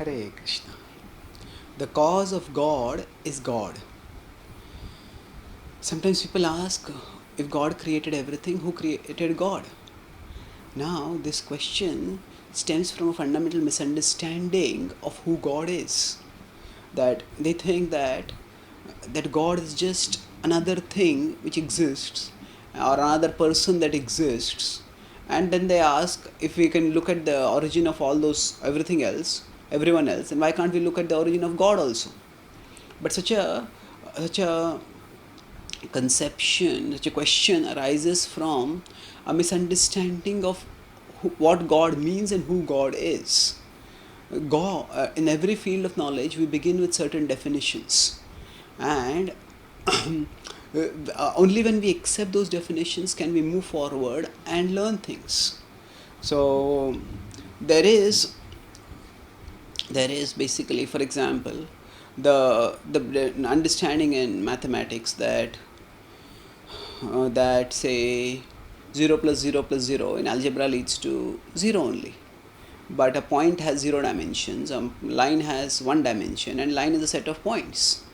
Hare Krishna. The cause of God is God. Sometimes people ask, if God created everything, who created God? Now, this question stems from a fundamental misunderstanding of who God is. That they think that God is just another thing which exists, or another person that exists, and then they ask if we can look at the origin of all those everyone else, and why can't we look at the origin of God also? But such a conception, such a question arises from a misunderstanding of what God means and who God is. God, in every field of knowledge, we begin with certain definitions, and only when we accept those definitions can we move forward and learn things. So there is basically, for example, the understanding in mathematics that say 0 plus 0 plus 0 in algebra leads to 0 only. But a point has 0 dimensions, a line has 1 dimension, and line is a set of points.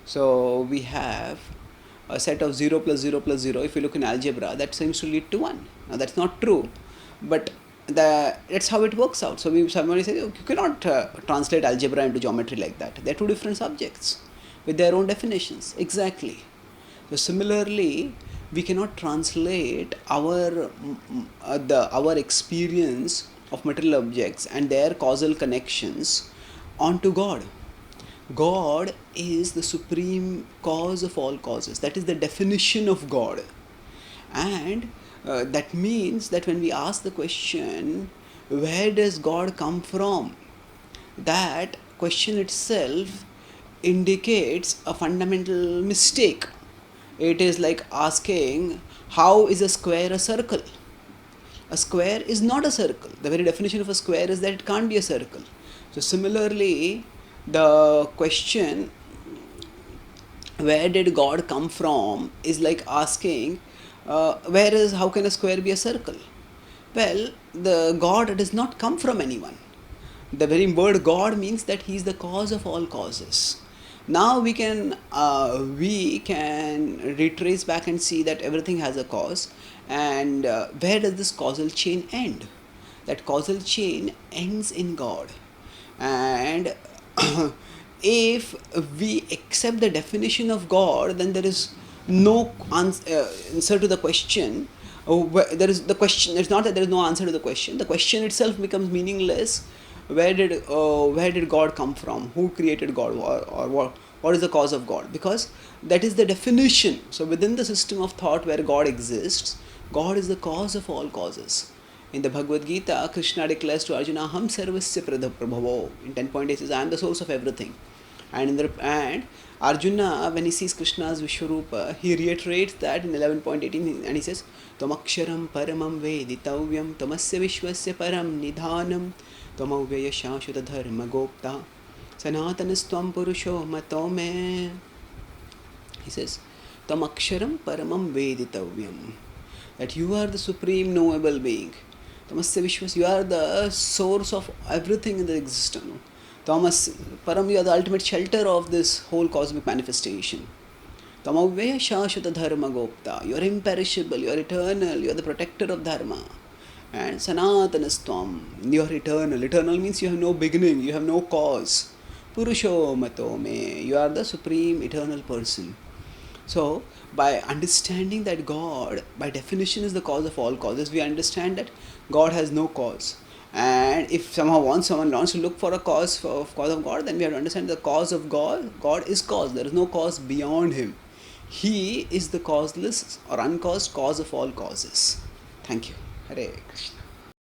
So we have a set of 0 plus 0 plus 0. If you look in algebra, that seems to lead to 1. Now that's not true, but that's how it works out. So somebody says, you cannot translate algebra into geometry like that. They're two different subjects with their own definitions. Exactly. So similarly, we cannot translate our experience of material objects and their causal connections onto God. God is the supreme cause of all causes. That is the definition of God. And that means that when we ask the question, where does God come from? That question itself indicates a fundamental mistake. It is like asking, how is a square a circle? A square is not a circle. The very definition of a square is that it can't be a circle. So similarly, the question, where did God come from, is like asking, how can a square be a circle? Well, the God does not come from anyone. The very word God means that He is the cause of all causes. Now we can retrace back and see that everything has a cause, and where does this causal chain end? That causal chain ends in God. And if we accept the definition of God, then there is no answer to the question. There is the question. It's not that there is no answer to the question. The question itself becomes meaningless. Where did God come from? Who created God? Or what is the cause of God? Because that is the definition. So within the system of thought where God exists, God is the cause of all causes. In the Bhagavad Gita, Krishna declares to Arjuna, Ham sarvasya prabhavo. In 10.8 he says, I am the source of everything. And Arjuna, when he sees Krishna's Vishwarupa, he reiterates that in 11.18, and he says, Tamaksharam paramam veditavyam tamasya vishwasya param nidhanam tamavyaya shashvata dharma gopta sanatanastvam purusho mato me. He says, Tamaksharam paramam veditavyam. That you are the supreme knowable being. Tamasya vishwas, you are the source of everything in the existence. Thomas, Param, you are the ultimate shelter of this whole cosmic manifestation. Tamavya shashvata dharma gopta. You are imperishable, you are eternal, you are the protector of dharma. And sanatanastvam, you are eternal. Eternal means you have no beginning, you have no cause. Purusho mato me, you are the supreme eternal person. So, by understanding that God, by definition, is the cause of all causes, we understand that God has no cause. And if someone wants to look for a cause of God, then we have to understand the cause of God. God is cause. There is no cause beyond Him. He is the causeless or uncaused cause of all causes. Thank you. Hare Krishna.